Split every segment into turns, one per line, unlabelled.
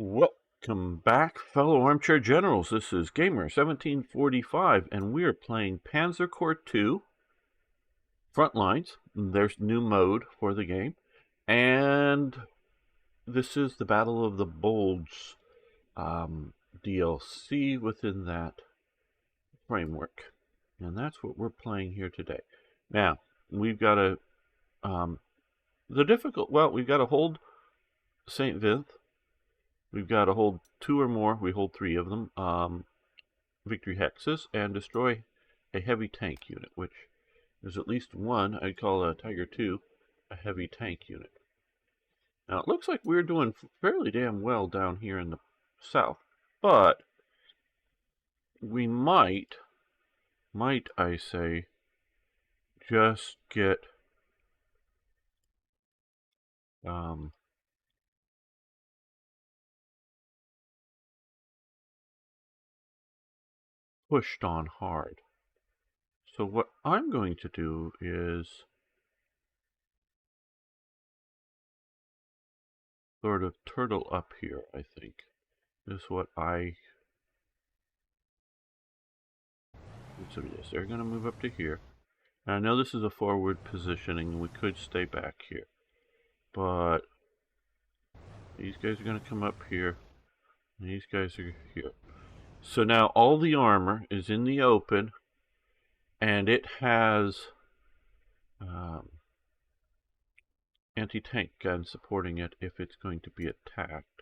Welcome back, fellow armchair generals. This is Gamer 1745, and we are playing Panzer Corps 2 Frontlines. There's new mode for the game, and this is the Battle of the Bulge DLC within that framework, and that's what we're playing here today. Now we've got to we've got to hold Saint Vinth. We've got to hold 2 or more. We hold 3 of them. Victory hexes, and destroy a heavy tank unit, which is at least one. I'd call a Tiger 2 a heavy tank unit. Now it looks like we're doing fairly damn well down here in the south, but we might I say, just get pushed on hard. So what I'm going to do is sort of turtle up here, I think. Is what I... So yes, they're going to move up to here. And I know this is a forward positioning, and we could stay back here. But these guys are going to come up here, and these guys are here. So now all the armor is in the open, and it has anti-tank guns supporting it if it's going to be attacked.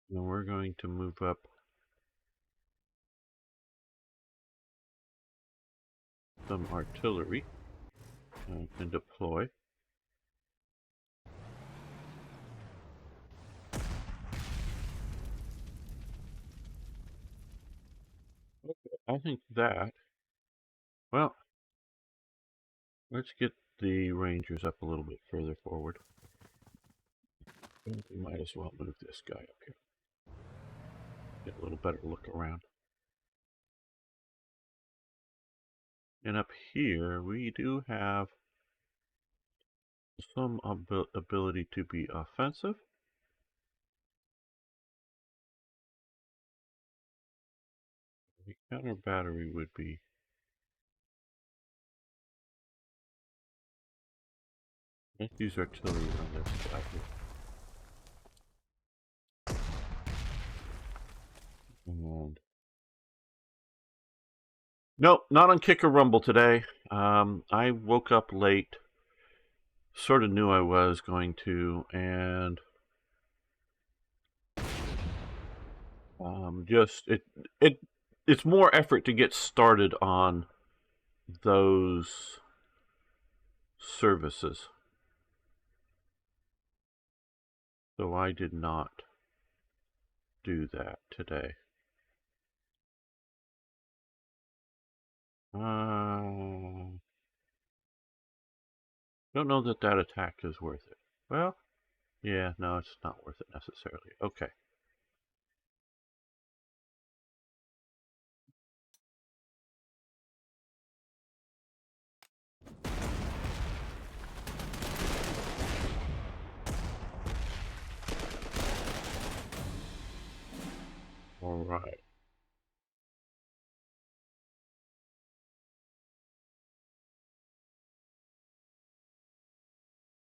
And we're going to move up some artillery and deploy. Okay, I think that, well, let's get the Rangers up a little bit further forward. We might as well move this guy up here. Get a little better look around. And up here, we do have some ability to be offensive. The counter battery would be... Let's use artillery on this guy here. And... Nope, not on Kick or Rumble today. I woke up late. Sort of knew I was going to, and it's more effort to get started on those services. So I did not do that today. Don't know that that attack is worth it. Well, yeah, no, it's not worth it necessarily. Okay. All right.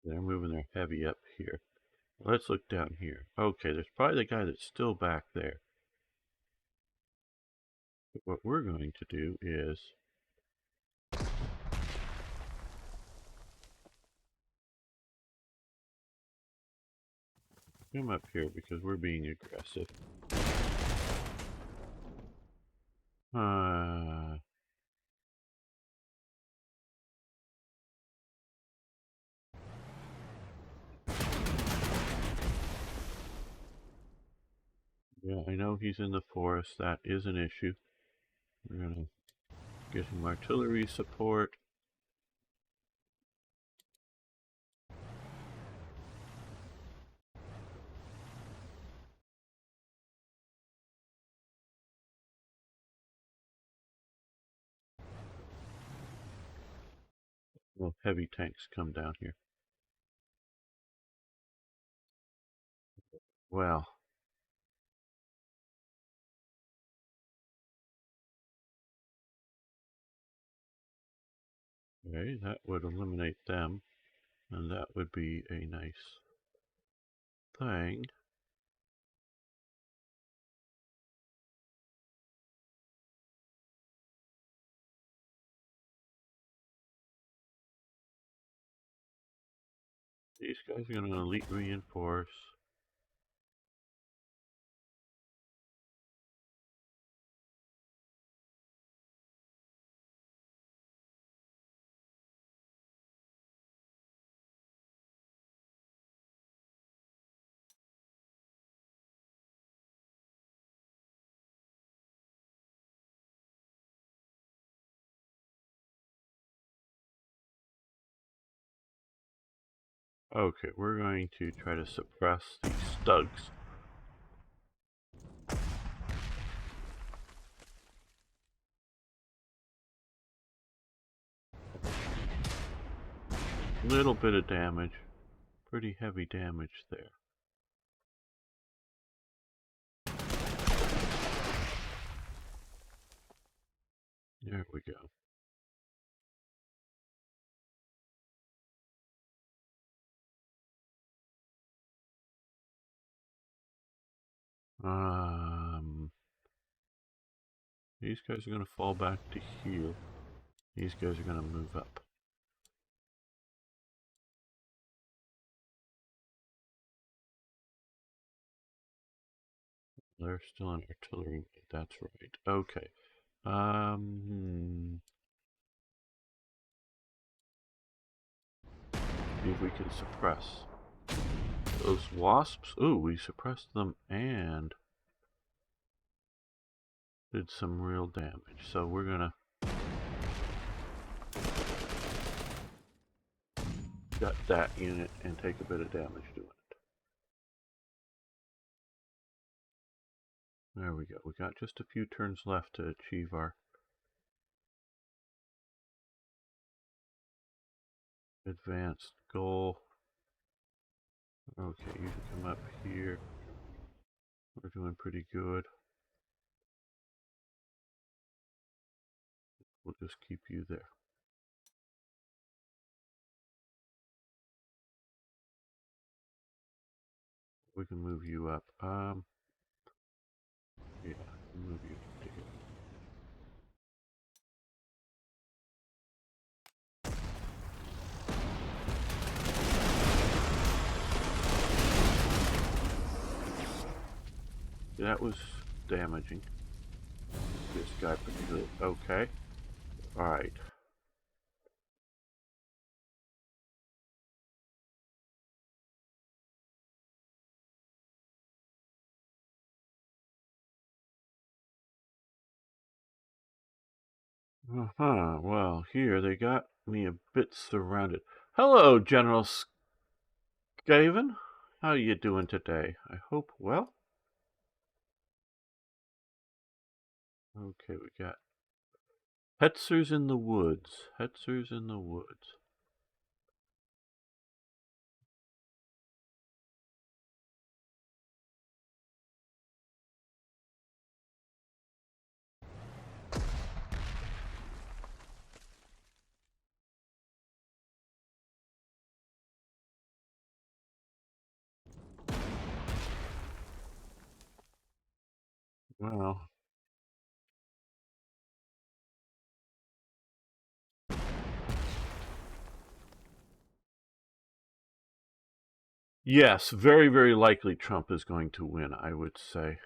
They're moving their heavy up here. Let's look down here. Okay, there's probably the guy that's still back there. But what we're going to do is... come up here because we're being aggressive. Yeah, I know he's in the forest. That is an issue. We're going to get him artillery support. Well, heavy tanks come down here. Well. Okay, that would eliminate them, and that would be a nice thing. These guys are going to elite reinforce. Okay, we're going to try to suppress these stugs. Little bit of damage. Pretty heavy damage there. There we go. These guys are going to fall back to heal. These guys are going to move up. They're still in artillery. That's right. Okay. See if we can suppress those wasps. Ooh, we suppressed them and did some real damage. So we're gonna gut that unit and take a bit of damage doing it. There we go. We got just a few turns left to achieve our advanced goal. Okay, you can come up here. We're doing pretty good. We'll just keep you there. We can move you up. Yeah, move you to here. That was damaging. This guy particularly. Okay. Alright. Well, here they got me a bit surrounded. Hello, General Skaven. How you doing today? I hope well. Okay, we got Hetzers in the woods. Hetzers in the woods. Well, yes, very, very likely Trump is going to win, I would say.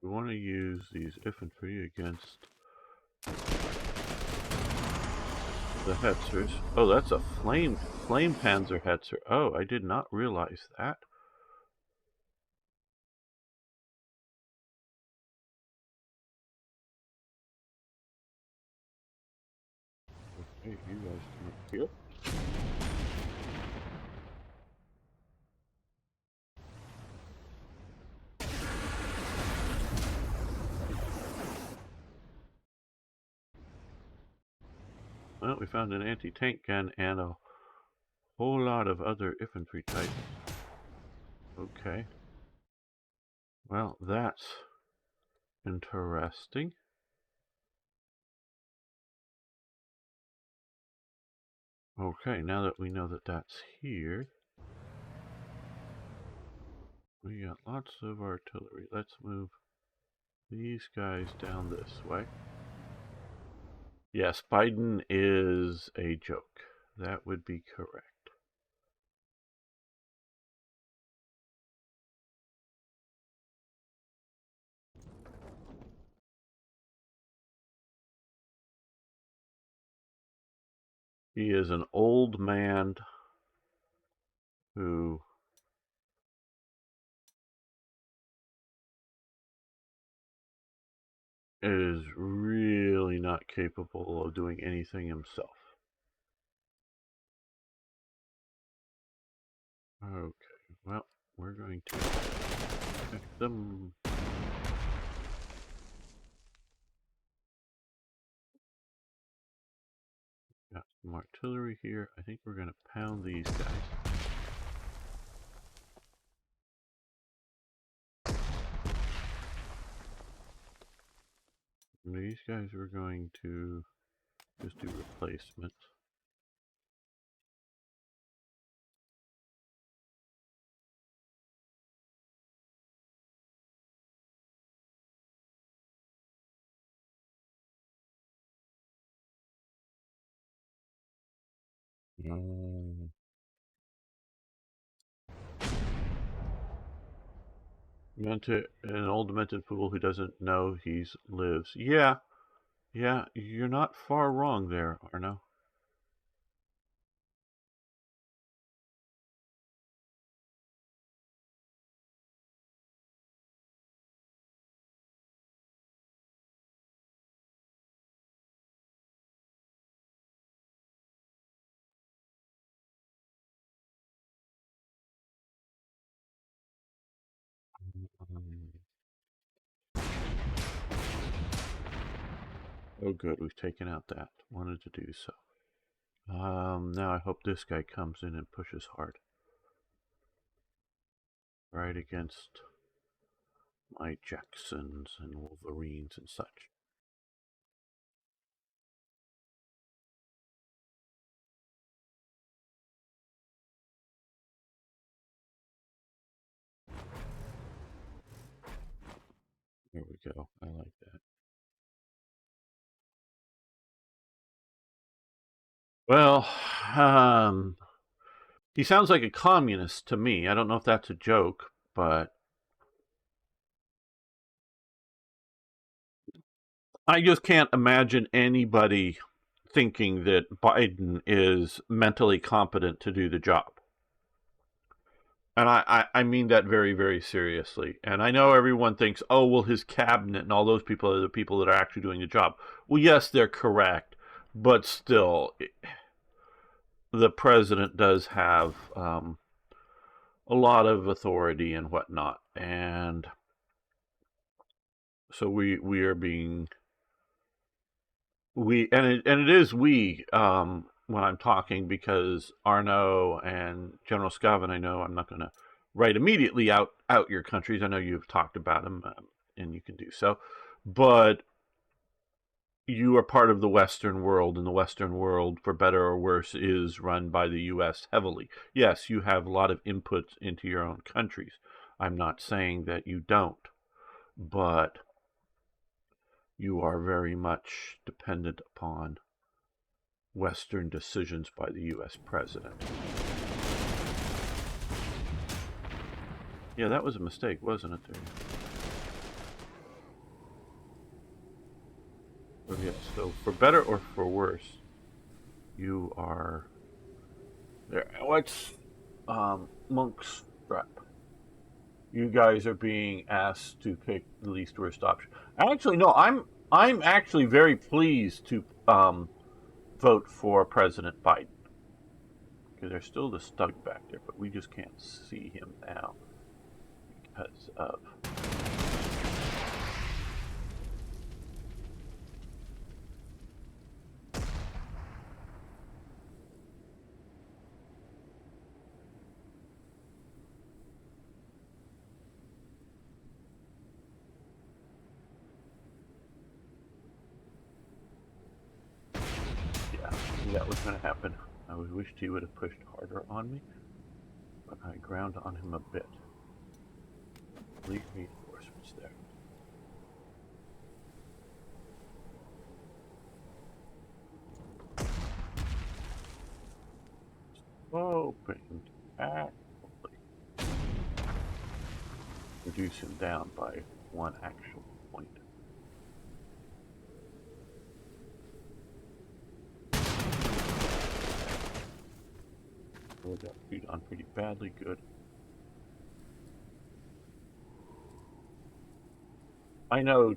We want to use these infantry against the Hetzers. Oh, that's a flame panzer Hetzer. Oh, I did not realize that. Okay, you guys come up here. Well, we found an anti-tank gun and a whole lot of other infantry types. Okay. Well, that's interesting. Okay, now that we know that that's here, we got lots of artillery. Let's move these guys down this way. Yes, Biden is a joke. That would be correct. He is an old man who is really not capable of doing anything himself. Okay, well, we're going to check them. Got some artillery here. I think we're going to pound these guys. And these guys we're going to just do replacements. An old demented fool who doesn't know he lives. Yeah, you're not far wrong there, Arno. Oh good, we've taken out that. Wanted to do so. Now I hope this guy comes in and pushes hard. Right against my Jacksons and Wolverines and such. There we go. I like that. Well, he sounds like a communist to me. I don't know if that's a joke, but I just can't imagine anybody thinking that Biden is mentally competent to do the job. And I mean that very, very seriously. And I know everyone thinks, oh, well, his cabinet and all those people are the people that are actually doing the job. Well, yes, they're correct. But still, the president does have a lot of authority and whatnot. And so we are being... it is we when I'm talking, because Arno and General Scavan, I know I'm not going to right immediately out your countries. I know you've talked about them, and you can do so, but you are part of the Western world, and the Western world, for better or worse, is run by the U.S. heavily. Yes, you have a lot of input into your own countries. I'm not saying that you don't, but you are very much dependent upon Western decisions by the U.S. president. Yeah, that was a mistake, wasn't it? Oh, yeah, so for better or for worse, you are there. What's Monk's Strap? You guys are being asked to pick the least worst option. Actually, no, I'm actually very pleased to vote for President Biden, because there's still the Stug back there, but we just can't see him now because of... that was going to happen. I wished he would have pushed harder on me, but I ground on him a bit. Leave reinforcements there. Open actually. Reduce him down by 1 actual point. We got beat on pretty badly. Good. I know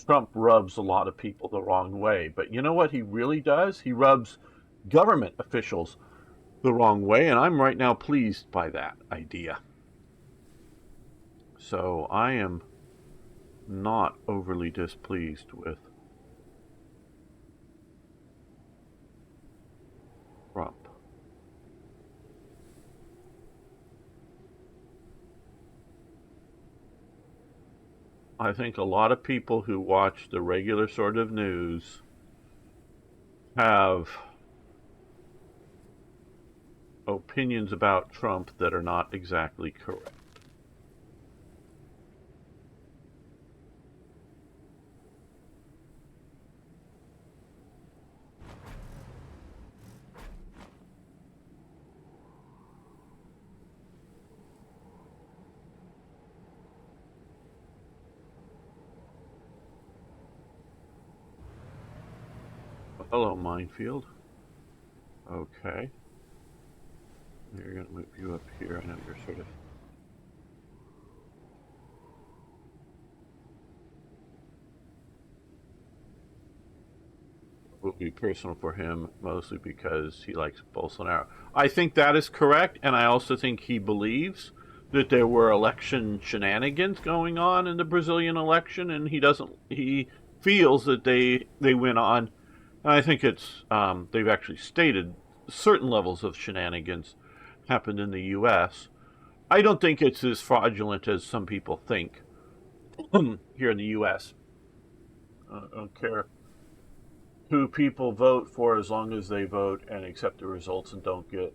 Trump rubs a lot of people the wrong way, but you know what he really does? He rubs government officials the wrong way, and I'm right now pleased by that idea. So I am not overly displeased with Trump. I think a lot of people who watch the regular sort of news have opinions about Trump that are not exactly correct. Hello, minefield. Okay. You're going to move you up here. I know you're sort of... will be personal for him, mostly because he likes Bolsonaro. I think that is correct, and I also think he believes that there were election shenanigans going on in the Brazilian election, and he feels that they went on. And I think it's they've actually stated certain levels of shenanigans happened in the U.S. I don't think it's as fraudulent as some people think here in the U.S. I don't care who people vote for as long as they vote and accept the results and don't get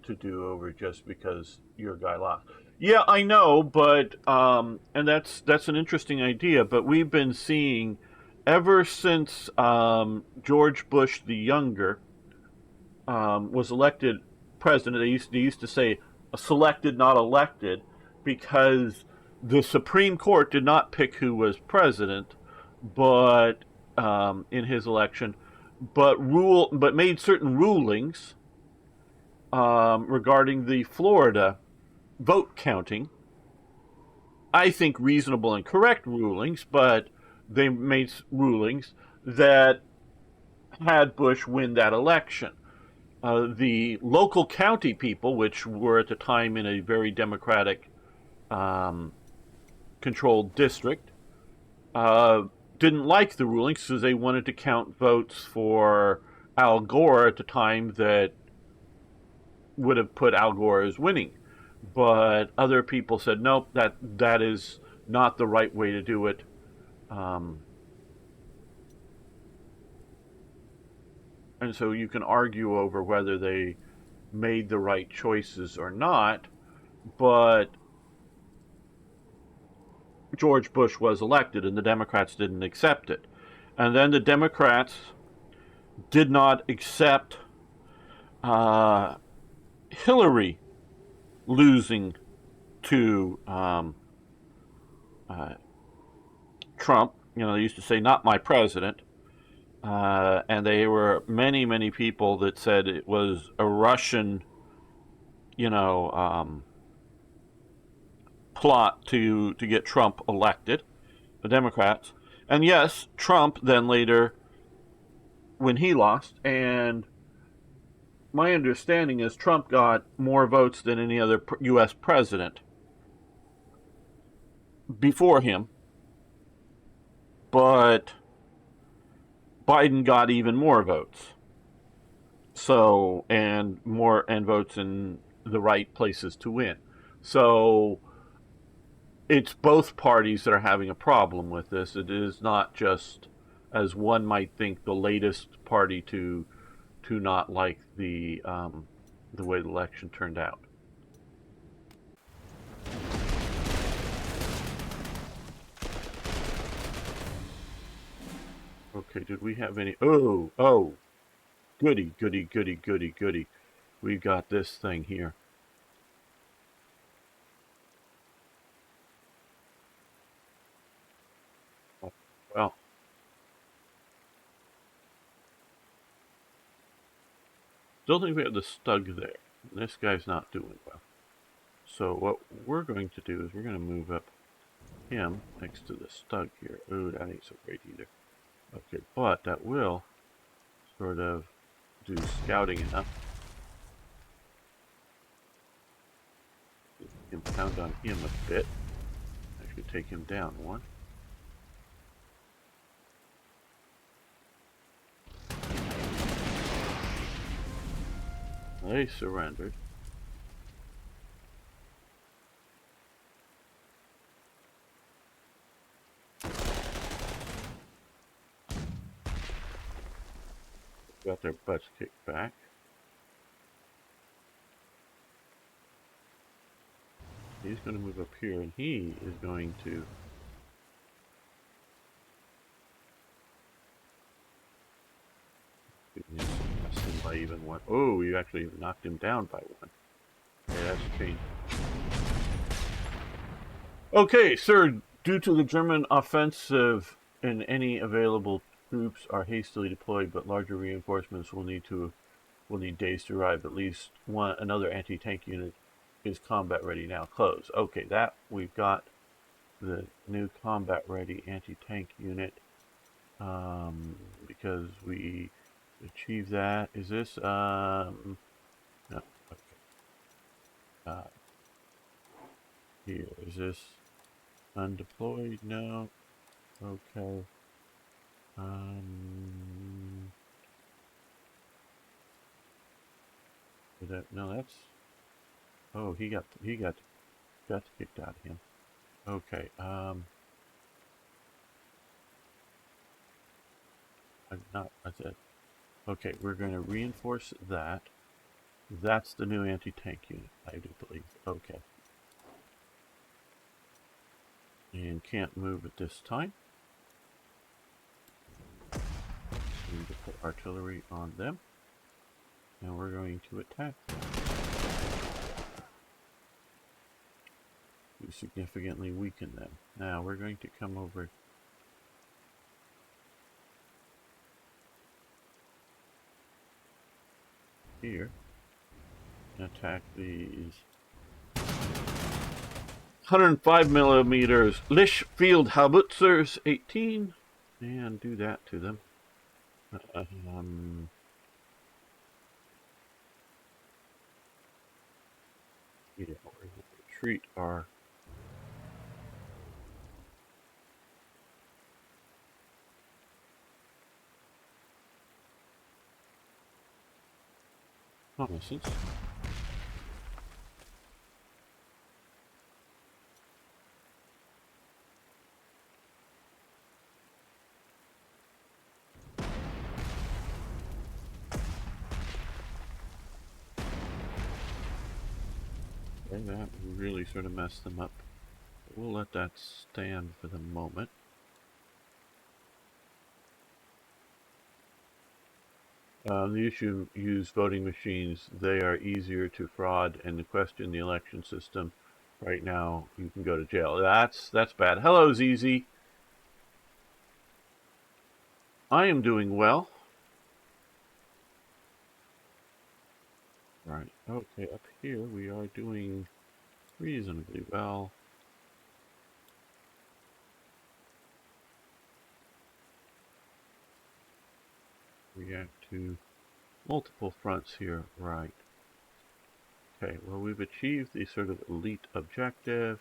to do over just because your guy lost. Yeah, I know, but and that's an interesting idea. But we've been seeing ever since George Bush the younger was elected president. They used to say selected, not elected, because the Supreme Court did not pick who was president, but in his election, but made certain rulings regarding the Florida vote counting. I think reasonable and correct rulings, but they made rulings that had Bush win that election. The local county people, which were at the time in a very Democratic controlled district, didn't like the ruling, so they wanted to count votes for Al Gore at the time that would have put Al Gore as winning. But other people said, nope, that is not the right way to do it. And so you can argue over whether they made the right choices or not, but George Bush was elected and the Democrats didn't accept it. And then the Democrats did not accept Hillary losing to Trump. You know, they used to say, not my president. And there were many, many people that said it was a Russian, plot to get Trump elected, the Democrats. And yes, Trump then later, when he lost, and my understanding is Trump got more votes than any other U.S. president before him, but Biden got even more votes. So, and votes in the right places to win. So, it's both parties that are having a problem with this. It is not just, as one might think, the latest party to to not like the way the election turned out. Okay, did we have any? Oh, goody, goody, goody, goody, goody. We've got this thing here. Well, still think we have the stug there. This guy's not doing well. So what we're going to do is we're going to move up him next to the stug here. Oh, that ain't so great either. Okay, but that will sort of do scouting enough. You can pound on him a bit. Actually take him down one. They surrendered. Got their butts kicked back. He's going to move up here, and he is going to mess him by even one. Oh, you actually knocked him down by one. Okay, that's a change. Okay, sir. Due to the German offensive and any available troops are hastily deployed, but larger reinforcements will need days to arrive. At least another anti-tank unit is combat ready now. Close. Okay, that we've got the new combat ready anti-tank unit because we achieved that. Is this no? Okay. Here is this undeployed? No. Okay. No, that's. Oh, he got kicked out of him. Okay. That's it. Okay, we're going to reinforce that. That's the new anti-tank unit, I do believe. Okay. And can't move at this time. We need to put artillery on them. And we're going to attack them. To significantly weaken them. Now we're going to come over here and attack these 105 millimeters Lisch field howitzers 18 and do that to them. Yeah, we're going to retreat our reconnaissance. Okay, that really sort of messed them up. But we'll let that stand for the moment. The issue, use voting machines. They are easier to fraud and to question the election system. Right now, you can go to jail. That's bad. Hello, ZZ. I am doing well. Right. Okay, up here we are doing reasonably well. React to multiple fronts here. Right. Okay, well, we've achieved the sort of elite objective.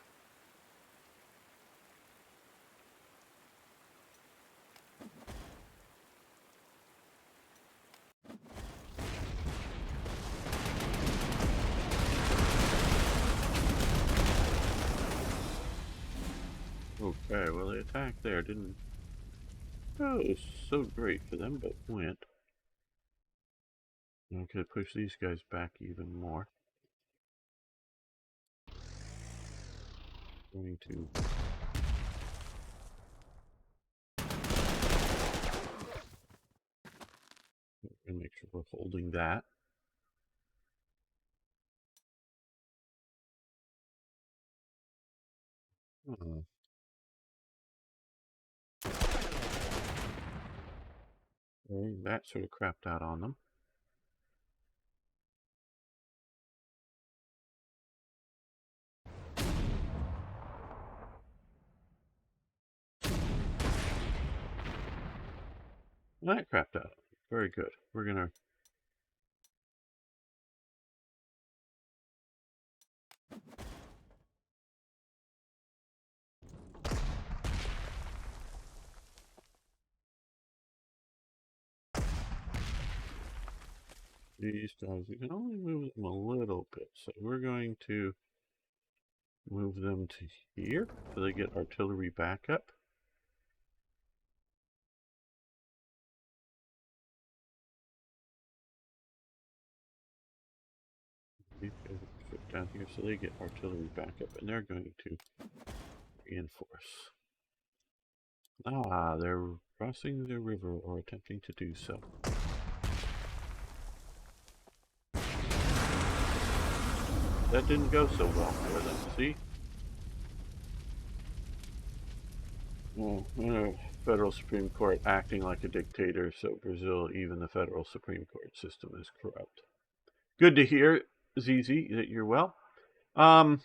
Okay, well, the attack there didn't go so great for them, but went. Okay, push these guys back even more. Going to make sure we're holding that. Okay, that sort of crapped out on them. That crapped out. Very good. We're gonna these guys, we can only move them a little bit, so we're going to move them to here so they get artillery backup. These guys are shipped down here so they get artillery backup, and they're going to reinforce. Ah, they're crossing the river or attempting to do so. That didn't go so well for them, see? Well, federal Supreme Court acting like a dictator, so Brazil, even the federal Supreme Court system is corrupt. Good to hear, ZZ, that you're well. I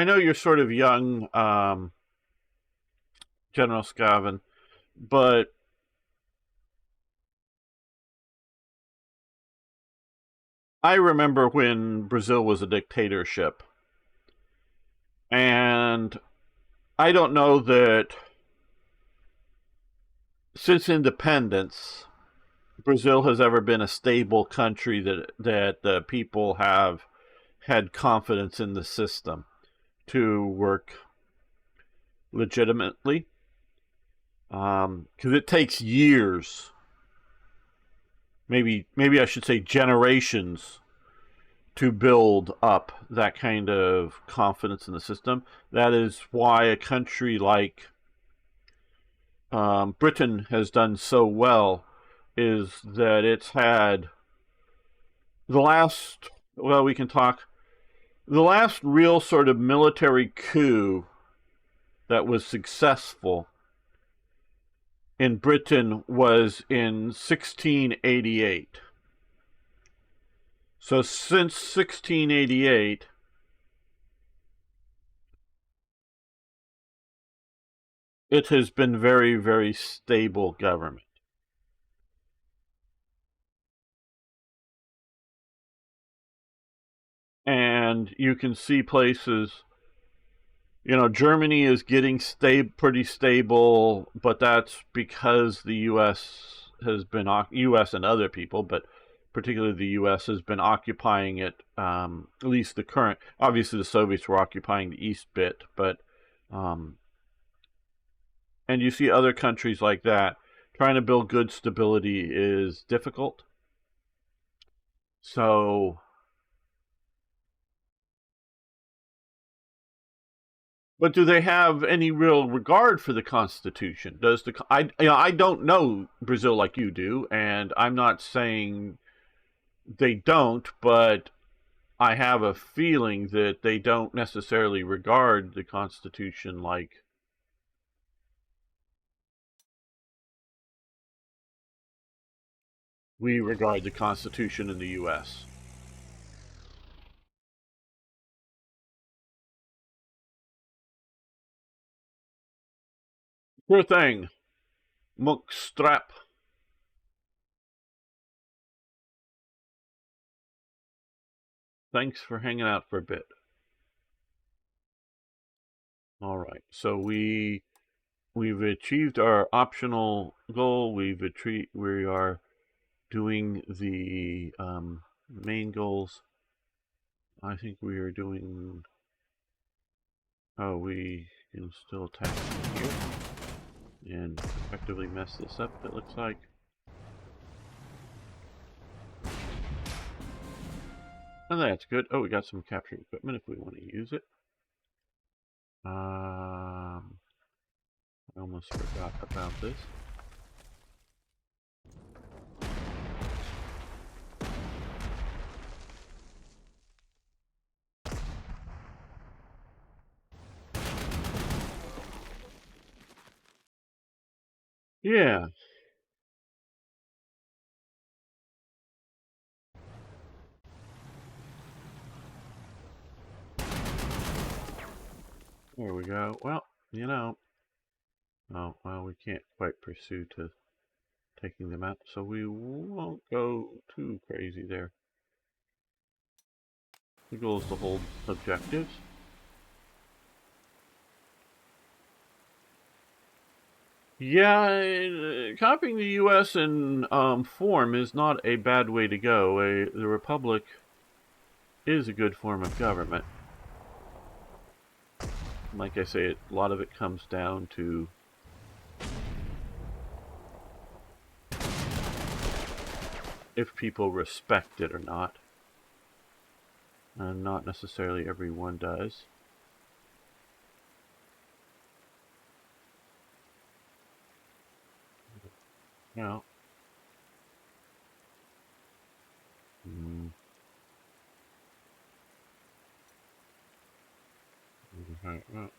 know you're sort of young, General Scaven, but I remember when Brazil was a dictatorship, and I don't know that since independence, Brazil has ever been a stable country that the people have had confidence in the system to work legitimately. Because it takes years, maybe I should say generations, to build up that kind of confidence in the system. That is why a country like Britain has done so well, is that it's had the last, well, we can talk, the last real sort of military coup that was successful in Britain was in 1688. So since 1688, it has been very, very stable government. And you can see places, Germany is getting pretty stable, but that's because the U.S. has been, U.S. and other people, but particularly the U.S. has been occupying it, at least the current. Obviously, the Soviets were occupying the east bit, but and you see other countries like that. Trying to build good stability is difficult. So, but do they have any real regard for the Constitution? Does I don't know Brazil like you do, and I'm not saying they don't, but I have a feeling that they don't necessarily regard the Constitution like we regard the Constitution in the U.S. Sure thing, Mookstrap. Thanks for hanging out for a bit. All right, so we've achieved our optional goal. We are doing the main goals. I think we are doing. Oh, we can still attack here. and effectively mess this up, it looks like. And that's good. Oh, we got some captured equipment if we want to use it. I almost forgot about this. Yeah. There we go. Well, you know. Oh, well, we can't quite pursue to taking them out, so we won't go too crazy there. The goal is to hold objectives. Yeah, copying the U.S. in form is not a bad way to go. The Republic is a good form of government. Like I say, a lot of it comes down to if people respect it or not. And not necessarily everyone does. Now, right, well,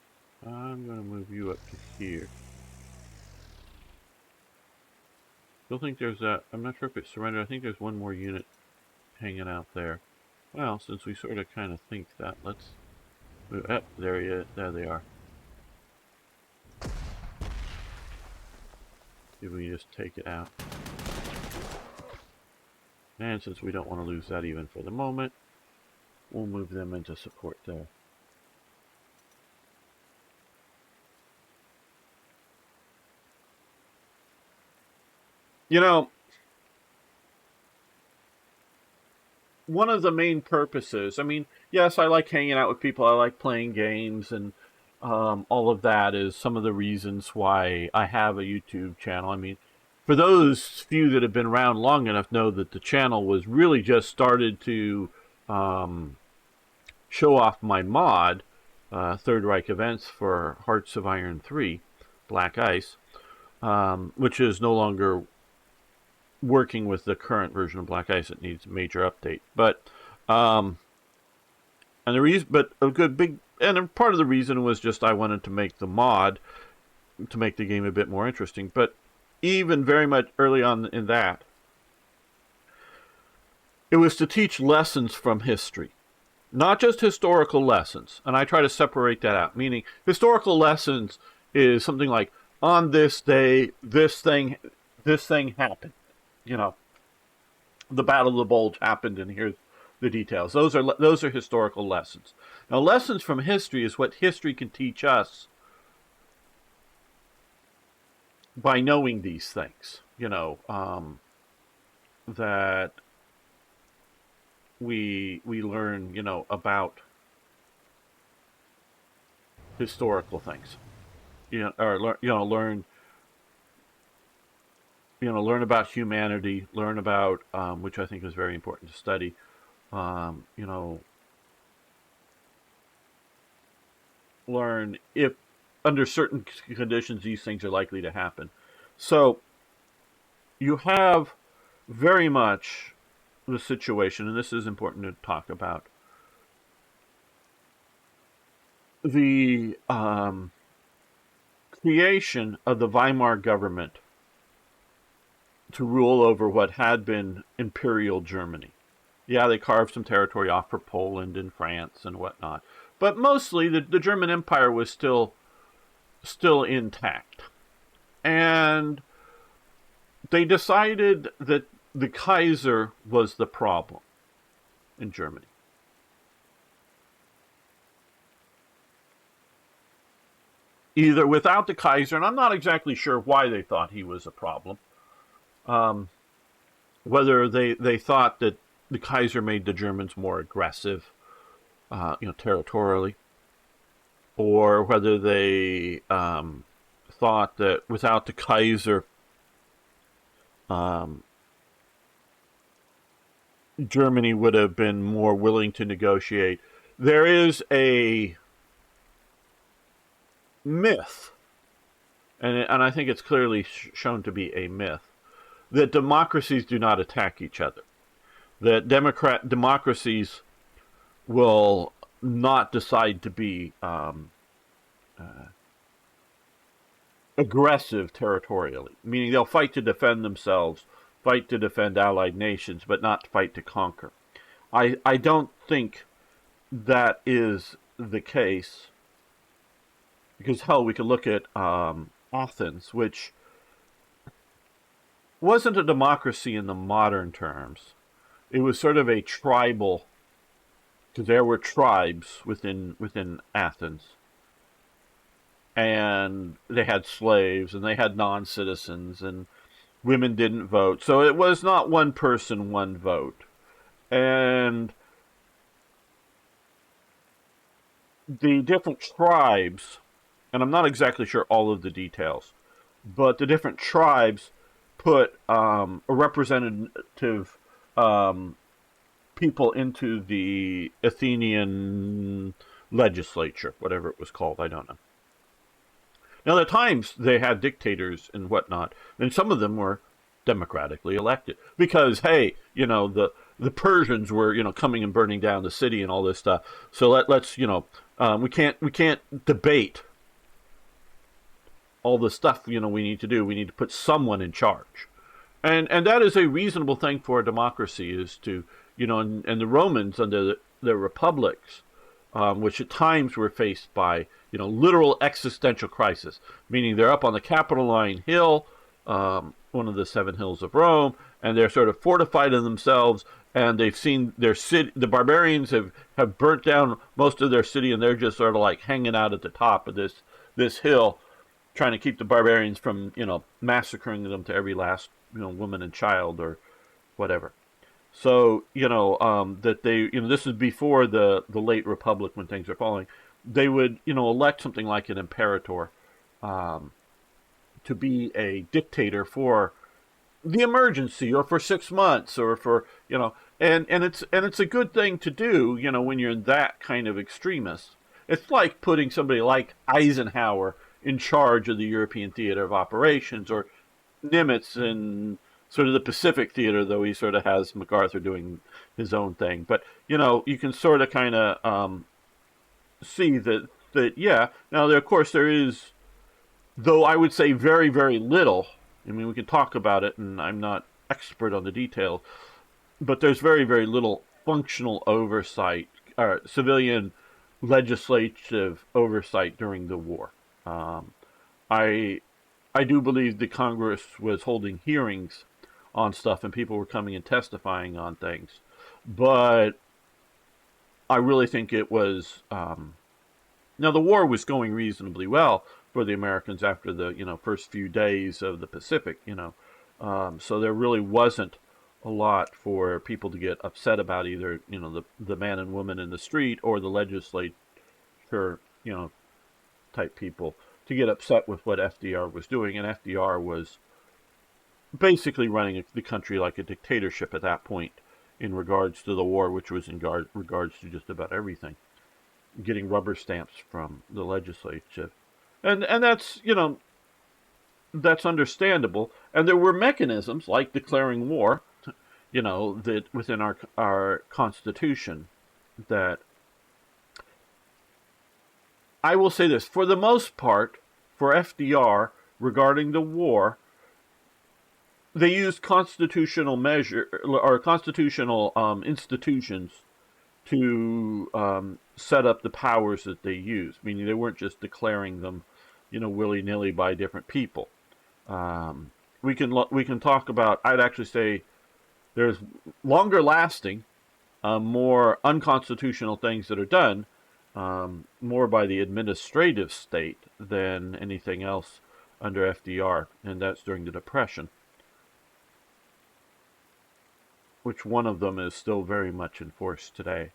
I'm going to move you up to here. Still think there's that. I'm not sure if it's surrendered. I think there's one more unit hanging out there. Well, since we sort of kind of think that, let's move. There they are. If we just take it out. And since we don't want to lose that even for the moment, we'll move them into support there. You know, one of the main purposes, I mean, yes, I like hanging out with people, I like playing games, and all of that is some of the reasons why I have a YouTube channel. I mean, for those few that have been around long enough know that the channel was really just started to show off my mod, Third Reich Events for Hearts of Iron 3, Black Ice, which is no longer working with the current version of Black Ice. It needs a major update. But and the reason, but a good big, and part of the reason was just I wanted to make the mod to make the game a bit more interesting. But even very much early on in that, it was to teach lessons from history, not just historical lessons. And I try to separate that out. Meaning, historical lessons is something like, on this day, this thing happened. You know, the Battle of the Bulge happened, and here's the details. Those are historical lessons. Now, lessons from history is what history can teach us by knowing these things. You know, that we learn, you know, about historical things. You know, or learn about humanity, learn about, which I think is very important to study, you know, learn if under certain conditions these things are likely to happen. So you have very much the situation, and this is important to talk about, the creation of the Weimar government to rule over what had been Imperial Germany. Yeah, they carved some territory off for Poland and France and whatnot, but mostly the German Empire was still intact. And they decided that the Kaiser was the problem in Germany. Either without the Kaiser, and I'm not exactly sure why they thought he was a problem, whether they thought that the Kaiser made the Germans more aggressive, territorially, or whether they thought that without the Kaiser, um, Germany would have been more willing to negotiate. There is a myth, and I think it's clearly shown to be a myth, that democracies do not attack each other. That democracies will not decide to be aggressive territorially, meaning they'll fight to defend themselves, fight to defend allied nations, but not fight to conquer. I don't think that is the case, because hell, we could look at Athens, which wasn't a democracy in the modern terms. It was sort of a tribal, because there were tribes within Athens, and they had slaves and they had non-citizens, and women didn't vote. So it was not one person, one vote. And the different tribes, and I'm not exactly sure all of the details, but the different tribes put a representative people into the Athenian legislature, whatever it was called, I don't know. Now, at times they had dictators and whatnot, and some of them were democratically elected because, hey, the Persians were coming and burning down the city and all this stuff. So let's we can't debate all the stuff we need to do. We need to put someone in charge, and that is a reasonable thing for a democracy, is to and the Romans under the republics, which at times were faced by literal existential crisis, meaning they're up on the Capitoline Hill, one of the 7 hills of Rome, and they're sort of fortified in themselves, and they've seen their city. The barbarians have burnt down most of their city, and they're just sort of like hanging out at the top of this hill, trying to keep the barbarians from massacring them to every last woman and child or whatever. So that they this is before the late Republic, when things are falling. They would elect something like an imperator to be a dictator for the emergency, or for 6 months, or for and it's a good thing to do when you're that kind of extremist. It's like putting somebody like Eisenhower in charge of the European theater of operations, or Nimitz in sort of the Pacific theater, though he sort of has MacArthur doing his own thing. But you can sort of kind of see that yeah. Now of course there is, though I would say very, very little. I mean, we can talk about it, and I'm not expert on the details, but there's very, very little functional oversight, or civilian legislative oversight during the war. I do believe the Congress was holding hearings on stuff, and people were coming and testifying on things, but I really think it was now the war was going reasonably well for the Americans after the first few days of the Pacific, so there really wasn't a lot for people to get upset about, either the man and woman in the street, or the legislature type people, to get upset with what FDR was doing. And FDR was basically running the country like a dictatorship at that point in regards to the war, which was in regards to just about everything, getting rubber stamps from the legislature. And that's that's understandable. And there were mechanisms like declaring war, that within our Constitution, that I will say this, for the most part, for FDR, regarding the war, they used constitutional measure, or constitutional institutions to set up the powers that they used, meaning they weren't just declaring them, willy-nilly by different people. We can talk about, I'd actually say there's longer lasting, more unconstitutional things that are done, more by the administrative state than anything else under FDR, and that's during the Depression, which one of them is still very much in force today.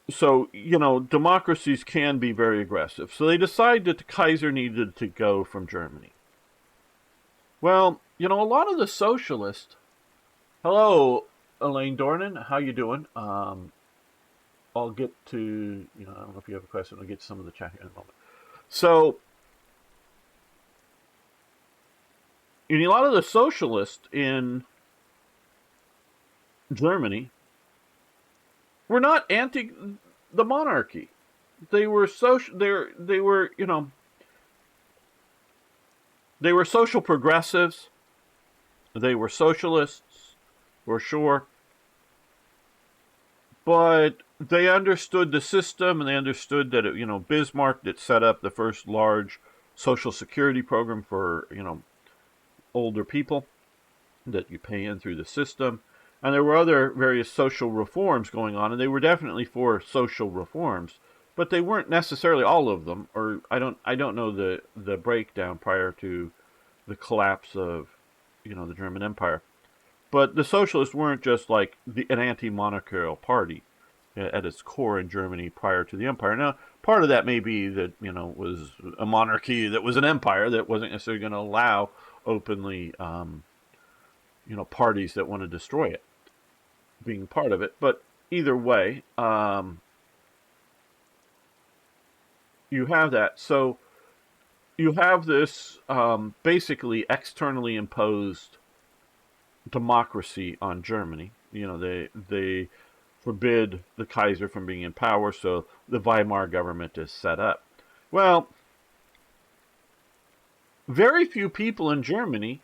So, democracies can be very aggressive. So they decided that the Kaiser needed to go from Germany. Well, a lot of the socialists. Hello, Elaine Dornan. How you doing? I'll get to, I don't know if you have a question. I'll get to some of the chat here in a moment. So, a lot of the socialists in Germany were not anti the monarchy. They were social. They were they were social progressives. They were socialists, for sure. But they understood the system, and they understood that Bismarck that set up the first large social security program for older people that you pay in through the system, and there were other various social reforms going on, and they were definitely for social reforms, but they weren't necessarily all of them. Or I don't know the breakdown prior to the collapse of the German Empire. But the socialists weren't just like an anti-monarchical party at its core in Germany prior to the empire. Now, part of that may be that was a monarchy that was an empire that wasn't necessarily going to allow openly, parties that want to destroy it being part of it. But either way, you have that. So you have this basically externally imposed democracy on Germany. They forbid the Kaiser from being in power, so the Weimar government is set up. Well, very few people in Germany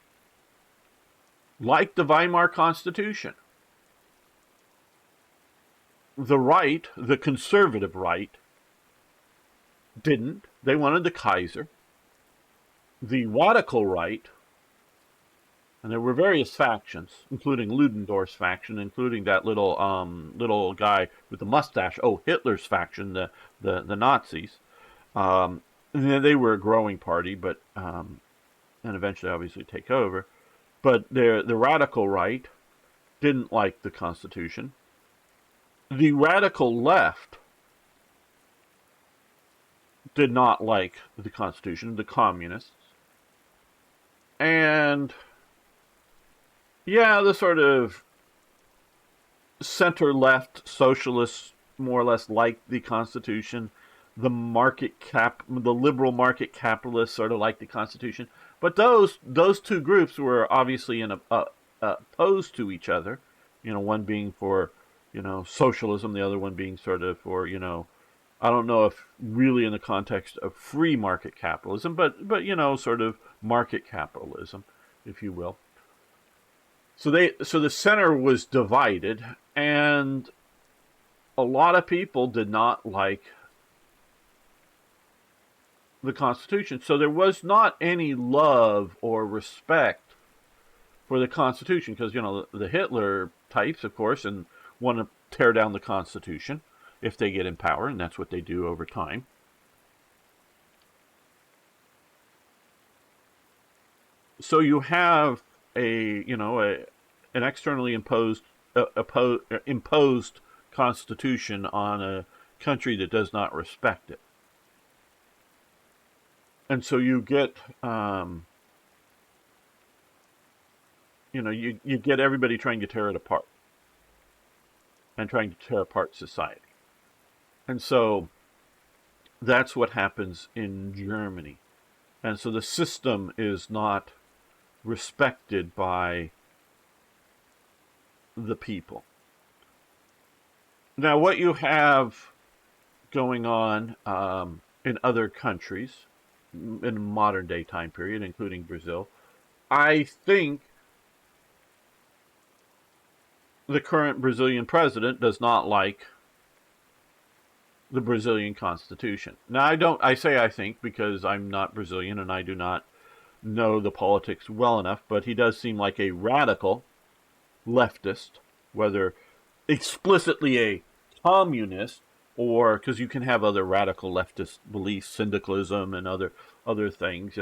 liked the Weimar Constitution. The right, the conservative right, didn't. They wanted the Kaiser. The radical right, and there were various factions, including Ludendorff's faction, including that little guy with the mustache. Oh, Hitler's faction, the Nazis. They were a growing party, but and eventually, obviously, take over. But the radical right didn't like the Constitution. The radical left did not like the Constitution. The communists, and the sort of center-left socialists more or less liked the Constitution. The liberal market capitalists sort of liked the Constitution. But those two groups were obviously opposed to each other. One being for socialism, the other one being sort of for I don't know if really in the context of free market capitalism, but sort of market capitalism, if you will. So the center was divided, and a lot of people did not like the Constitution. So there was not any love or respect for the Constitution, because the Hitler types, of course, and want to tear down the Constitution if they get in power, and that's what they do over time. So you have an externally imposed constitution on a country that does not respect it, and so you get you get everybody trying to tear it apart and trying to tear apart society, and so that's what happens in Germany, and so the system is not respected by the people. Now, what you have going on in other countries in modern day time period, including Brazil, I think the current Brazilian president does not like the Brazilian Constitution. Now, I say I think because I'm not Brazilian and I do not know the politics well enough, but he does seem like a radical leftist, whether explicitly a communist or because you can have other radical leftist beliefs, syndicalism and other things,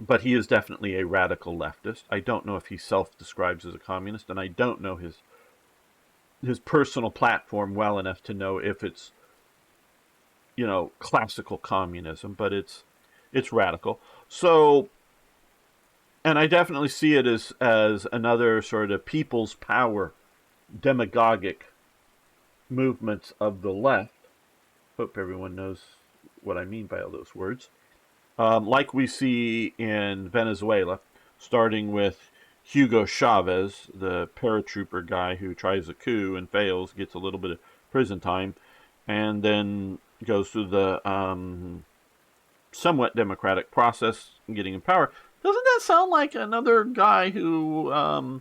but he is definitely a radical leftist. I don't know if he self-describes as a communist, and I don't know his his personal platform well enough to know if it's, classical communism, but it's radical. So, and I definitely see it as another sort of people's power, demagogic movements of the left. Hope everyone knows what I mean by all those words. Like we see in Venezuela, starting with Hugo Chavez, the paratrooper guy who tries a coup and fails, gets a little bit of prison time, and then goes through the somewhat democratic process getting in power. Doesn't that sound like another guy who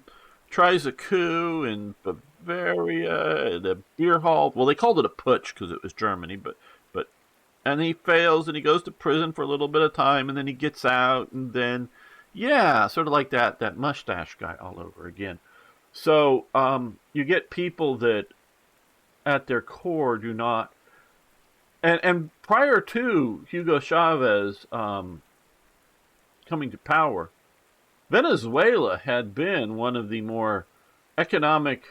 tries a coup in Bavaria, the beer hall? Well, they called it a putsch because it was Germany, but and he fails and he goes to prison for a little bit of time and then he gets out and then, yeah, sort of like that mustache guy all over again. So you get people that at their core do not, and prior to Hugo Chavez coming to power, Venezuela had been one of the more economically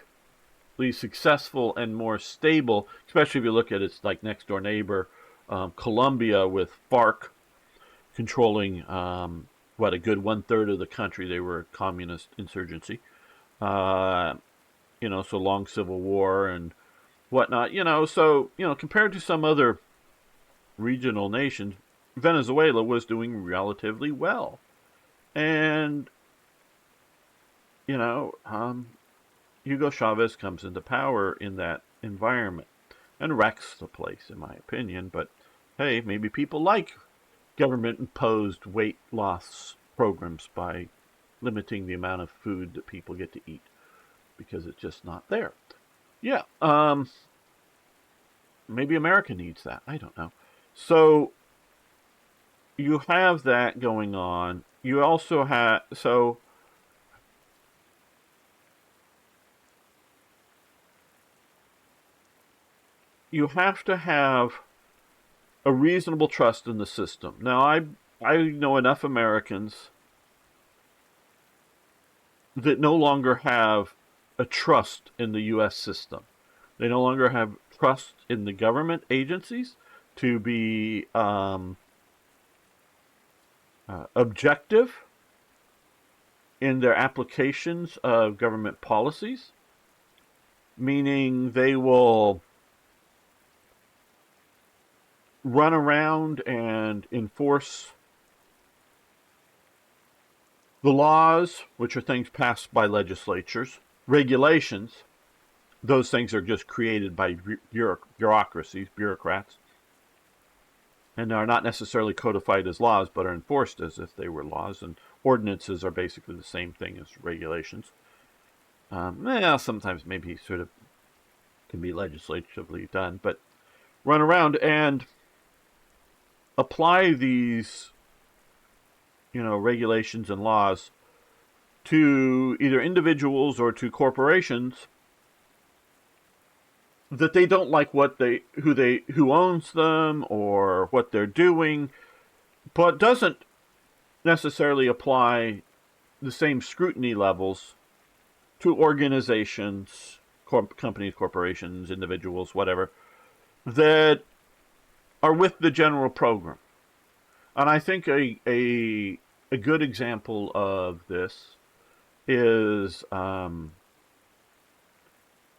successful and more stable, especially if you look at its like next door neighbor, Colombia, with FARC controlling a good 1/3 of the country. They were a communist insurgency. So long civil war and whatnot. So compared to some other regional nations, Venezuela was doing relatively well. And, Hugo Chavez comes into power in that environment and wrecks the place, in my opinion. But, hey, maybe people like government-imposed weight loss programs by limiting the amount of food that people get to eat because it's just not there. Yeah, maybe America needs that. I don't know. So you have that going on. You also have you have to have a reasonable trust in the system. Now, I know enough Americans that no longer have a trust in the U.S. system. They no longer have trust in the government agencies to be objective in their applications of government policies, meaning they will run around and enforce the laws, which are things passed by legislatures. Regulations, those things are just created by bureaucracies, bureaucrats, and are not necessarily codified as laws, but are enforced as if they were laws. And ordinances are basically the same thing as regulations. Sometimes maybe sort of can be legislatively done, but run around and apply these, regulations and laws to either individuals or to corporations that they don't like who owns them or what they're doing, but doesn't necessarily apply the same scrutiny levels to organizations, companies, corporations, individuals, whatever, that are with the general program. And I think a good example of this is some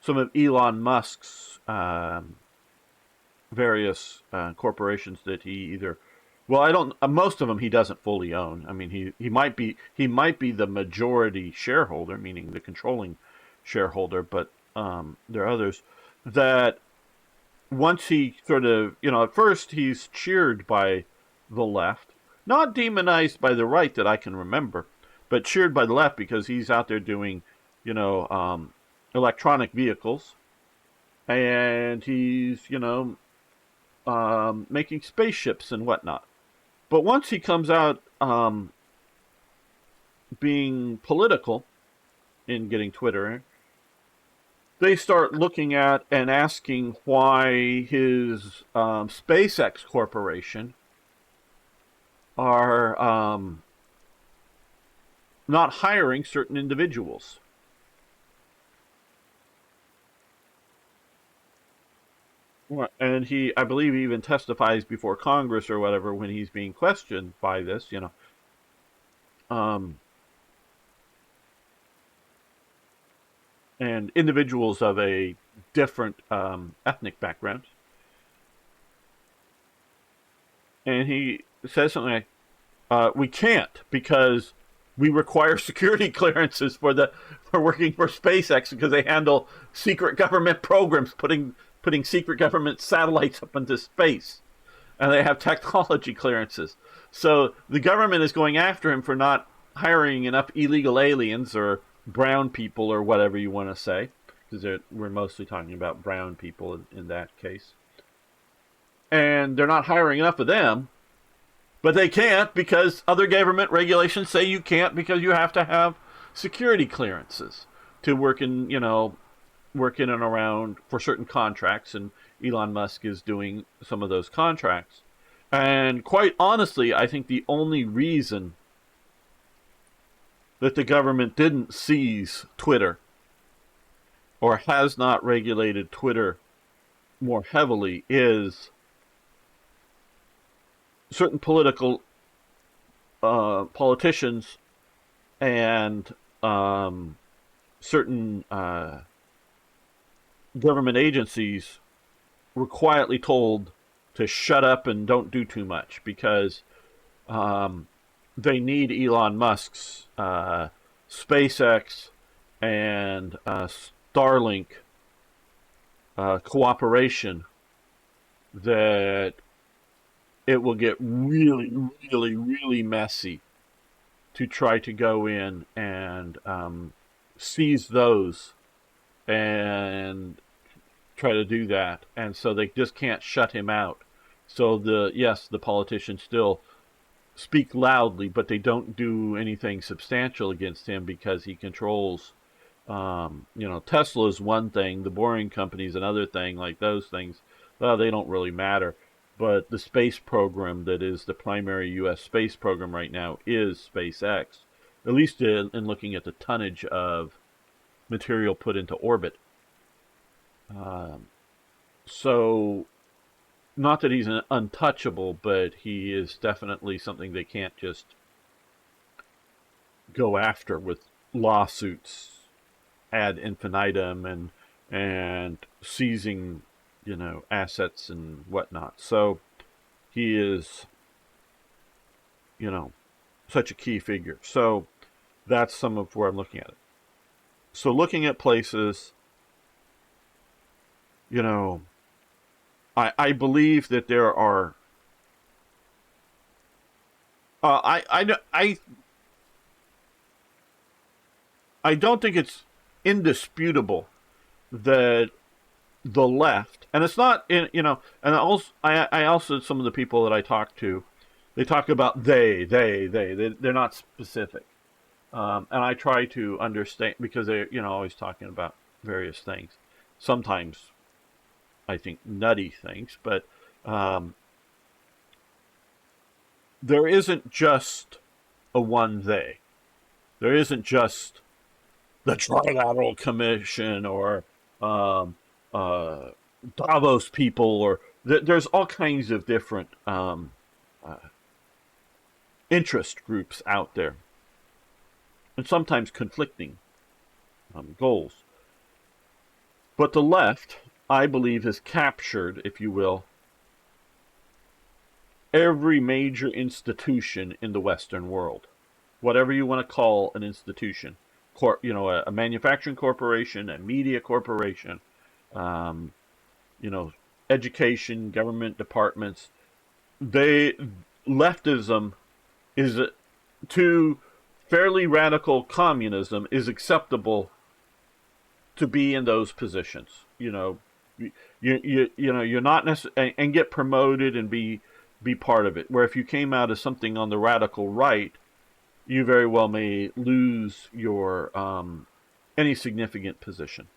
of Elon Musk's various corporations that he either, well, I don't. Most of them he doesn't fully own. I mean, he might be the majority shareholder, meaning the controlling shareholder, but there are others that once he sort of, at first he's cheered by the left, not demonized by the right that I can remember, but cheered by the left because he's out there doing, electronic vehicles, and he's, making spaceships and whatnot. But once he comes out being political in getting Twitter, they start looking at and asking why his SpaceX corporation are not hiring certain individuals. And he, I believe, he even testifies before Congress or whatever when he's being questioned by this. Um, and individuals of a different ethnic background. And he says something like, "We can't because we require security clearances for working for SpaceX because they handle secret government programs, putting secret government satellites up into space, and they have technology clearances. So the government is going after him for not hiring enough illegal aliens or brown people or whatever you want to say, because we're mostly talking about brown people in that case. And they're not hiring enough of them, but they can't because other government regulations say you can't because you have to have security clearances to work in and around for certain contracts, and Elon Musk is doing some of those contracts. And quite honestly, I think the only reason that the government didn't seize Twitter or has not regulated Twitter more heavily is certain politicians and certain government agencies were quietly told to shut up and don't do too much because they need Elon Musk's SpaceX and Starlink cooperation, that it will get really, really, really messy to try to go in and seize those and try to do that. And so they just can't shut him out. So the politicians still speak loudly, but they don't do anything substantial against him because he controls. Tesla is one thing, the Boring Company is another thing. Like those things, well, they don't really matter. But the space program that is the primary U.S. space program right now is SpaceX, at least in looking at the tonnage of material put into orbit. Um, so, not that he's an untouchable, but he is definitely something they can't just go after with lawsuits ad infinitum and seizing assets and whatnot. So he is such a key figure. So that's some of where I'm looking at it. So looking at places, I believe that there are. I don't think it's indisputable that the left, and it's not and I also, some of the people that I talk to, they talk about they're not specific, and I try to understand because they're always talking about various things, sometimes I think nutty things, but there isn't just a one they. There isn't just the Trilateral Commission or um, uh, Davos people, or there's all kinds of different uh, interest groups out there, and sometimes conflicting goals. But the left, I believe, has captured, if you will, every major institution in the Western world, whatever you want to call an institution, a manufacturing corporation, a media corporation, um, you know, education, government departments. They Leftism is to fairly radical communism is acceptable to be in those positions. You're not necessarily and get promoted and be part of it. Where if you came out as something on the radical right, you very well may lose your any significant position.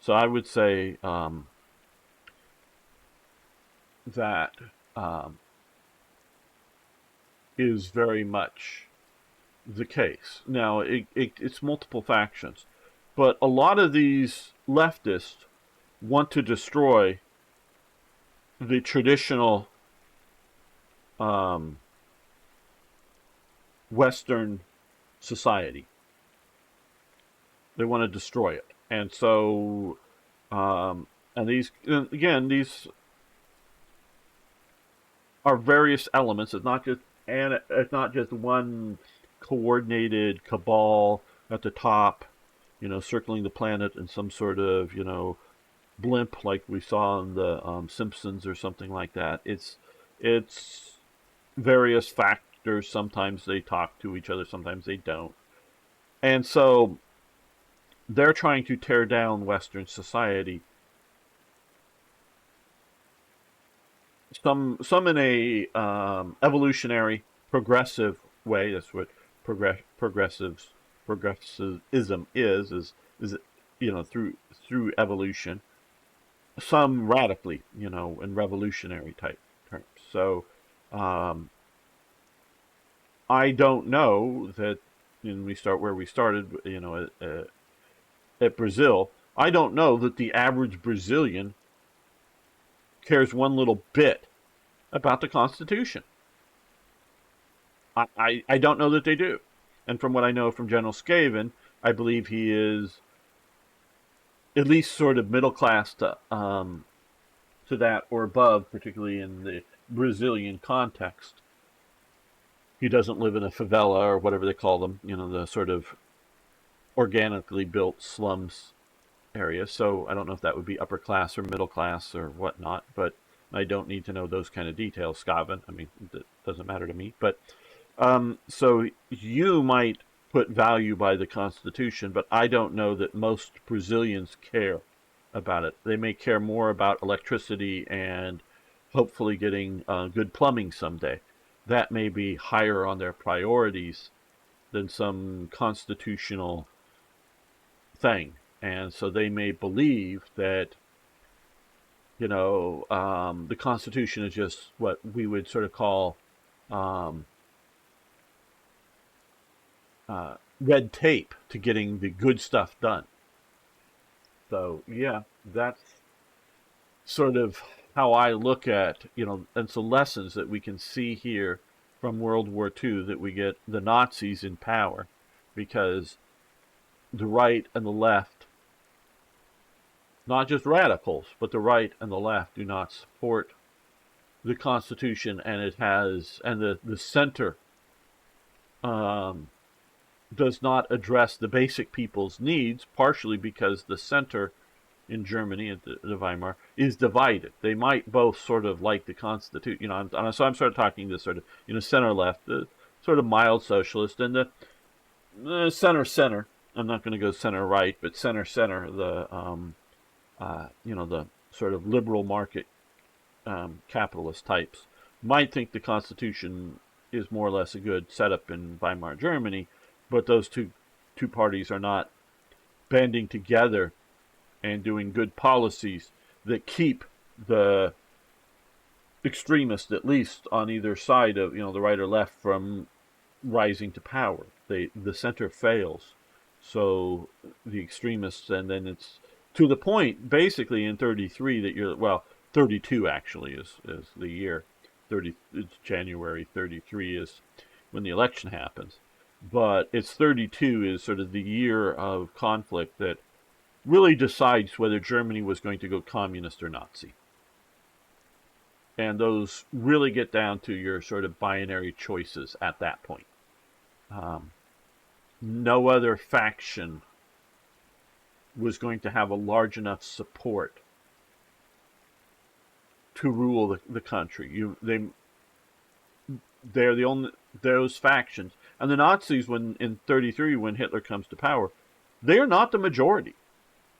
So I would say that um, is very much the case. Now, it's multiple factions, but a lot of these leftists want to destroy the traditional Western society. They want to destroy it, and so and these are various elements. It's not just one coordinated cabal at the top, circling the planet in some sort of blimp like we saw in the Simpsons or something like that. It's various factors. Sometimes they talk to each other, sometimes they don't, and so they're trying to tear down Western society. Some in a evolutionary, progressive way. That's what progressivism is through evolution. Some radically, in revolutionary type terms. So um, I don't know that. And we start where we started, at Brazil. I don't know that the average Brazilian cares one little bit about the Constitution. I don't know that they do. And from what I know from General Skaven, I believe he is at least sort of middle class to that or above, particularly in the Brazilian context. He doesn't live in a favela or whatever they call them, the sort of organically built slums area. So I don't know if that would be upper class or middle class or whatnot, but I don't need to know those kind of details, Skaven. I mean, it doesn't matter to me. But so you might put value by the Constitution, but I don't know that most Brazilians care about it. They may care more about electricity and hopefully getting good plumbing someday. That may be higher on their priorities than some constitutional thing. And so they may believe that, the Constitution is just what we would sort of call um, red tape to getting the good stuff done. So, yeah, that's sort of how I look at, and so lessons that we can see here from World War II that we get the Nazis in power because the right and the left, not just radicals, but the right and the left do not support the Constitution, and the center um, does not address the basic people's needs, partially because the center in Germany at the Weimar is divided. They might both sort of like the Constitution, so I'm sort of talking this sort of center left, the sort of mild socialist, and the center. I'm not going to go center right, but center, the sort of liberal market capitalist types might think the Constitution is more or less a good setup in Weimar Germany, but those two parties are not banding together and doing good policies that keep the extremists, at least on either side of the right or left, from rising to power. The center fails, so the extremists, and then it's to the point basically in 33 that 32 actually is the year. It's January 33 is when the election happens, but it's 32 is sort of the year of conflict that really decides whether Germany was going to go communist or Nazi. And those really get down to your sort of binary choices at that point. No other faction was going to have a large enough support to rule the country. They're the only those factions, and the Nazis, when in 33, when Hitler comes to power, they are not the majority.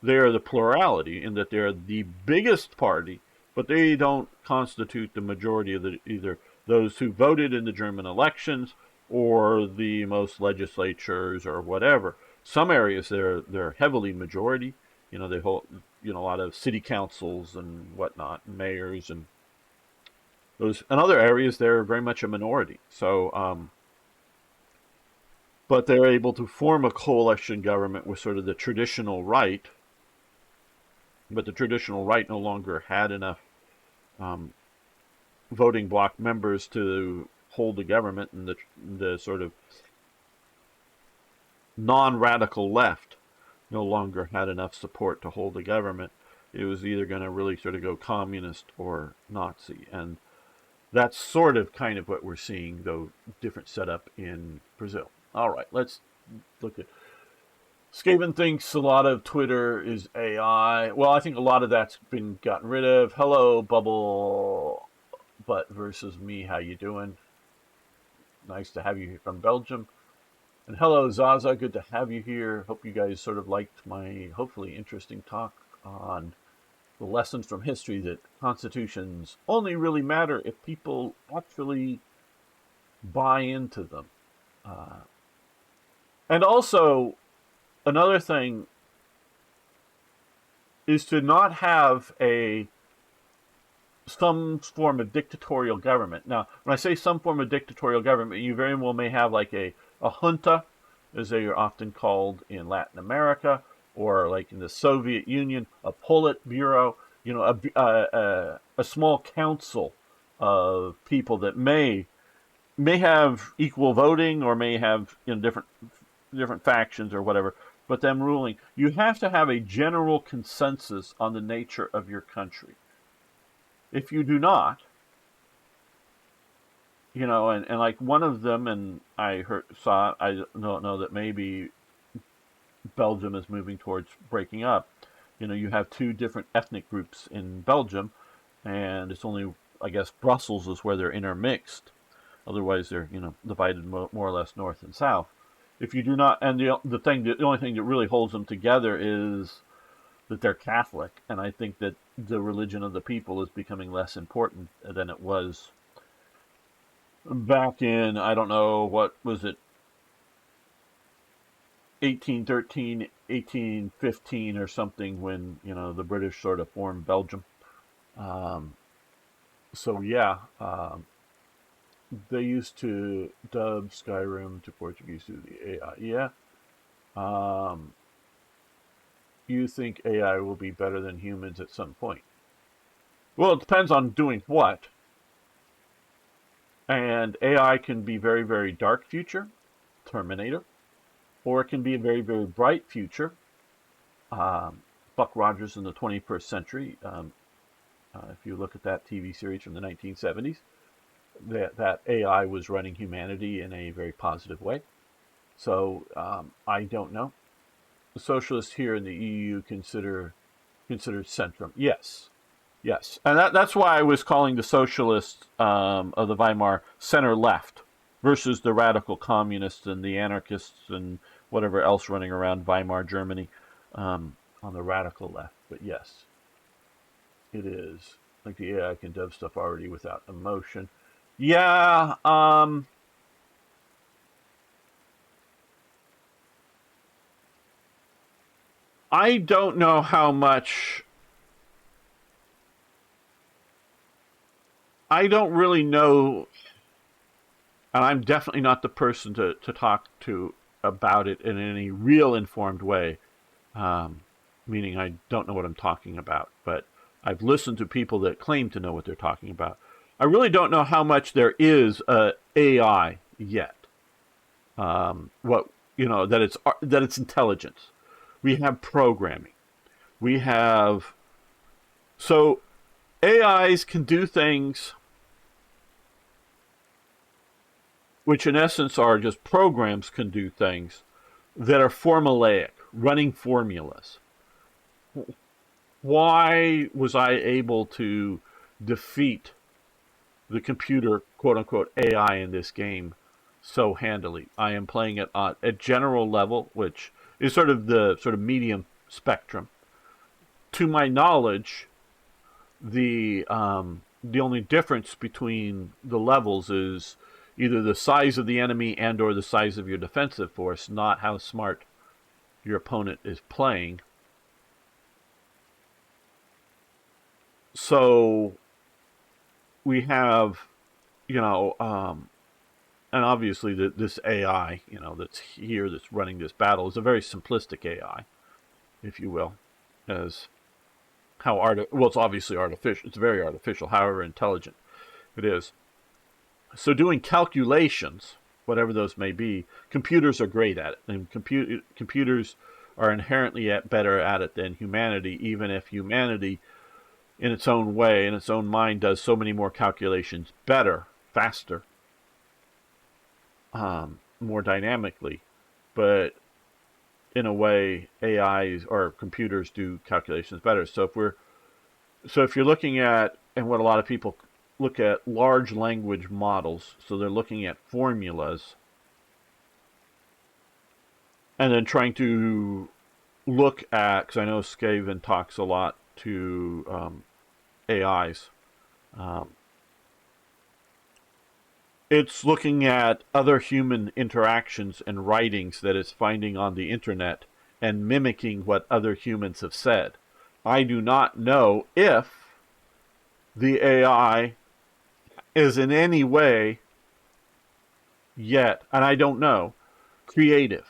They are the plurality in that they're the biggest party, but they don't constitute the majority of either those who voted in the German elections or the most legislatures or whatever. Some areas they're heavily majority. They hold a lot of city councils and whatnot, and mayors, and those. In other areas they're very much a minority. So, but they're able to form a coalition government with sort of the traditional right. But the traditional right no longer had enough voting bloc members to hold the government, and the sort of non-radical left no longer had enough support to hold the government. It was either going to really sort of go communist or Nazi, and that's sort of kind of what we're seeing, though different setup in Brazil. All right, let's look at. Skaven thinks a lot of Twitter is AI. Well, I think a lot of that's been gotten rid of. Hello, Bubble Butt versus me. How you doing? Nice to have you here from Belgium. And hello, Zaza. Good to have you here. Hope you guys sort of liked my hopefully interesting talk on the lessons from history that constitutions only really matter if people actually buy into them. And also, another thing is to not have some form of dictatorial government. Now, when I say some form of dictatorial government, you very well may have like a junta, as they are often called in Latin America, or like in the Soviet Union, a Politburo, a small council of people that may have equal voting, or may have different factions or whatever, but them ruling. You have to have a general consensus on the nature of your country. If you do not, and like one of them, and I saw, I don't know, that maybe Belgium is moving towards breaking up. You have two different ethnic groups in Belgium, and it's only, I guess, Brussels is where they're intermixed. Otherwise, they're divided more or less north and south. If you do not, and the only thing that really holds them together is that they're Catholic, and I think that the religion of the people is becoming less important than it was back in, I don't know, what was it, 1813, 1815 or something, when the British sort of formed Belgium. So yeah, they used to dub Skyrim to Portuguese through the AI. Yeah. You think AI will be better than humans at some point? Well, it depends on doing what. And AI can be very, very dark future, Terminator, or it can be a very, very bright future, Buck Rogers in the 21st century. If you look at that TV series from the 1970s, that AI was running humanity in a very positive way. So I don't know. The socialists here in the EU considered centrum. Yes, yes, and that's why I was calling the socialists of the Weimar center left versus the radical communists and the anarchists and whatever else running around Weimar Germany on the radical left. But yes, it is like the AI can dub stuff already without emotion. Yeah. I don't know how much. I don't really know, and I'm definitely not the person to talk to about it in any real informed way. Meaning I don't know what I'm talking about, but I've listened to people that claim to know what they're talking about. I really don't know how much there is AI yet. What that it's intelligence. We have programming. We have so AIs can do things which in essence are just programs can do things that are formulaic, running formulas. Why was I able to defeat the computer, quote unquote, AI in this game so handily? I am playing it at general level, which is sort of the medium spectrum. To my knowledge, the only difference between the levels is either the size of the enemy and or the size of your defensive force, not how smart your opponent is playing. So we have, and obviously this AI, that's here, that's running this battle, is a very simplistic AI, if you will, as well, it's obviously artificial. It's very artificial, however intelligent it is. So doing calculations, whatever those may be, computers are great at it. And computers are inherently better at it than humanity, even if humanity, in its own way, in its own mind, does so many more calculations better, faster, more dynamically. But in a way, AIs or computers do calculations better. So if you're looking at, and what a lot of people look at, large language models, so they're looking at formulas and then trying to look at, because I know Skaven talks a lot to AIs, it's looking at other human interactions and writings that it's finding on the internet and mimicking what other humans have said. I do not know if the AI is in any way yet, and I don't know, creative.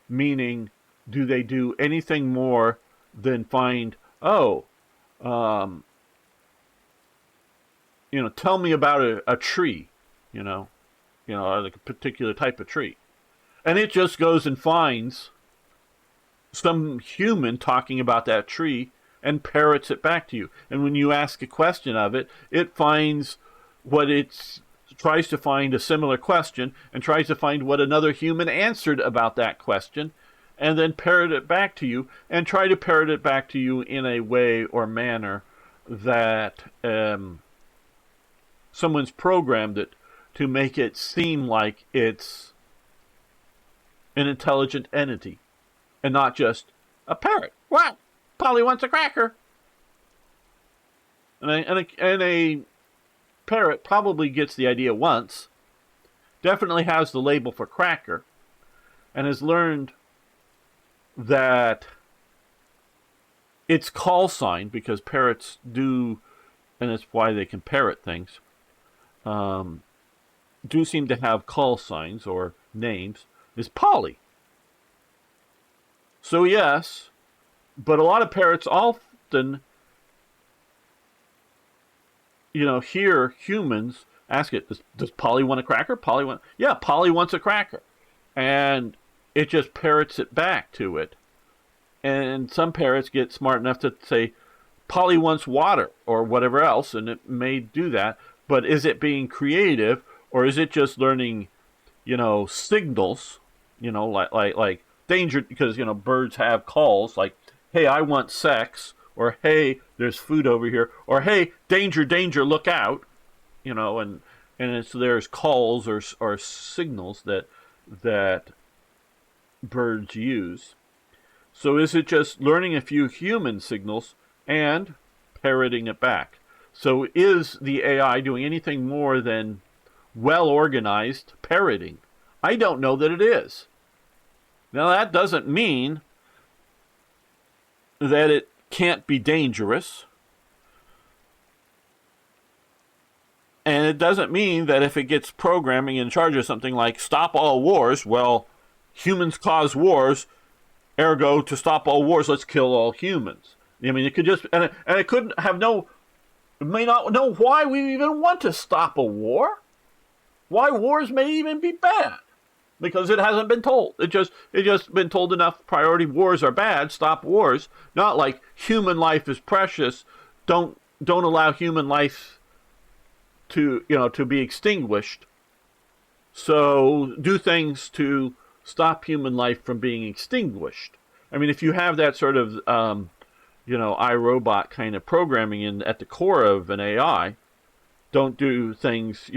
Meaning, do they do anything more than find, tell me about a tree, like a particular type of tree. And it just goes and finds some human talking about that tree and parrots it back to you. And when you ask a question of it, it finds tries to find a similar question and tries to find what another human answered about that question and then parrot it back to you and try to parrot it back to you in a way or manner that someone's programmed it to make it seem like it's an intelligent entity and not just a parrot. Wow, Polly wants a cracker. And a parrot probably gets the idea once, definitely has the label for cracker, and has learned that its call sign, because parrots do, and it's why they can parrot things, do seem to have call signs or names, is Polly. So yes, but a lot of parrots often, hear humans ask it, does Polly want a cracker? Yeah, Polly wants a cracker. And it just parrots it back to it. And some parrots get smart enough to say, Polly wants water or whatever else, and it may do that. But is it being creative, or is it just learning, signals, like danger, because, birds have calls like, hey, I want sex, or hey, there's food over here, or hey, danger, danger, look out, and there's calls or signals that birds use. So is it just learning a few human signals and parroting it back? So is the AI doing anything more than well-organized parroting? I don't know that it is. Now, that doesn't mean that it can't be dangerous. And it doesn't mean that if it gets programming in charge of something like stop all wars, well, humans cause wars, ergo, to stop all wars, let's kill all humans. I mean, it could just, and it couldn't have it may not know why we even want to stop a war. Why wars may even be bad. Because it hasn't been told. It just been told enough priority wars are bad, stop wars. Not like human life is precious, don't allow human life to be extinguished. So do things to stop human life from being extinguished. I mean, if you have that sort of iRobot kind of programming at the core of an AI, don't do things,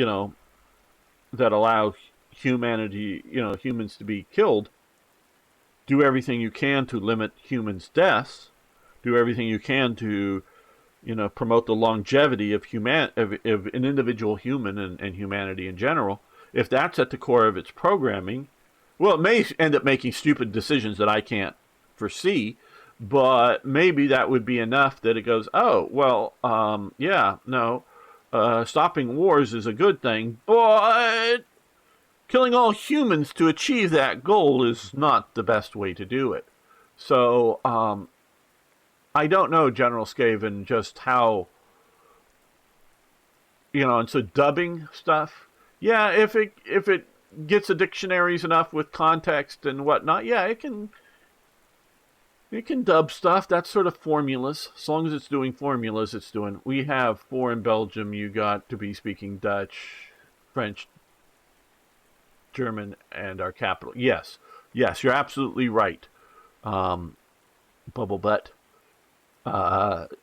that allow humanity, humans to be killed. Do everything you can to limit humans' deaths. Do everything you can to, promote the longevity of an individual human and humanity in general. If that's at the core of its programming, well, it may end up making stupid decisions that I can't foresee, but maybe that would be enough that it goes, oh, well, stopping wars is a good thing, but killing all humans to achieve that goal is not the best way to do it. So I don't know, General Skaven, just how, and so dubbing stuff, yeah, if it gets the dictionaries enough with context and whatnot, yeah, it can dub stuff. That's sort of formulas. As long as it's doing formulas, it's doing. We have 4 in Belgium. You got to be speaking Dutch, French, German, and our capital. Yes, yes, you're absolutely right, Bubble Butt.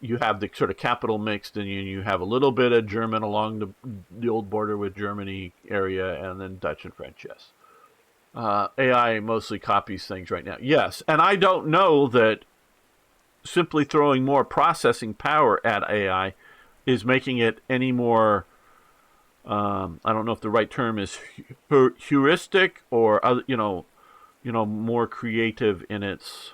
You have the sort of capital mixed, and you have a little bit of German along the old border with Germany area, and then Dutch and French. Yes, AI mostly copies things right now. Yes, and I don't know that simply throwing more processing power at AI is making it any more. I don't know if the right term is heuristic or more creative in its